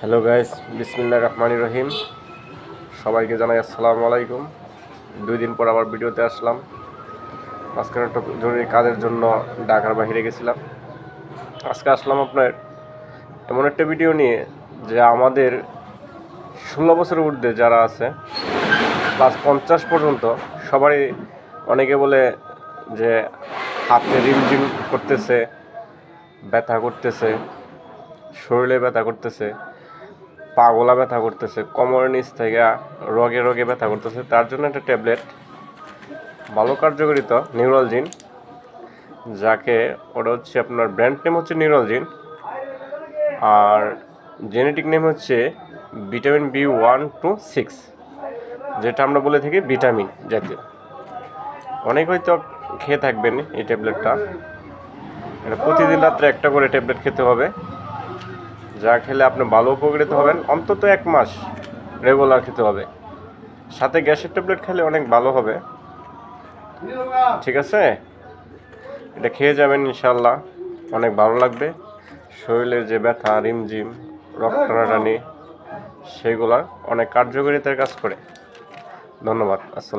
Hello guys, বিসমিল্লাহির রহমানির রহিম। সবাইকে জানাই আসসালামু আলাইকুম। 2 দিন পর আবার ভিডিওতে আসলাম। আজকের একটা জরুরি কাজের জন্য ঢাকার বাইরে গেছিলাম। আজকে আসলাম আপনার এমন একটা ভিডিও নিয়ে যে আমাদের 16 বছরের ঊর্ধ্বে যারা আছে প্লাস 50 পর্যন্ত সবারই, অনেকে বলে যে হাতে রিমঝিম করতেছে, ব্যথা করতেছে, শরীরে ব্যথা করতেছে, পাগলা ব্যথা করতেছে, কোমরের নিচ থেকে রগে রগে ব্যথা করতেছে, তার জন্য একটা ট্যাবলেট ভালো কার্যকারিতা নিউরোলজিন, যাকে ওটা হচ্ছে আপনার ব্র্যান্ড নেম হচ্ছে নিউরোলজিন, আর জেনেটিক নেম হচ্ছে ভিটামিন B126, যেটা আমরা বলে থাকি ভিটামিন জাতীয়। অনেক হয়তো খেয়ে থাকবেন এই ট্যাবলেটটা। এটা প্রতিদিন রাত্রে একটা করে ট্যাবলেট খেতে হবে, যা খেলে আপনি ভালো উপকৃত হবেন। অন্তত 1 মাস রেগুলার খেতে হবে। সাথে গ্যাসের ট্যাবলেট খেলে অনেক ভালো হবে। ঠিক আছে, এটা খেয়ে যাবেন, ইনশাল্লাহ অনেক ভালো লাগবে। শরীরের যে ব্যথা, রিমঝিম, রক্ত টানাটানি, সেগুলা অনেক কার্যকারিতার কাজ করে। ধন্যবাদ। আসসালাম।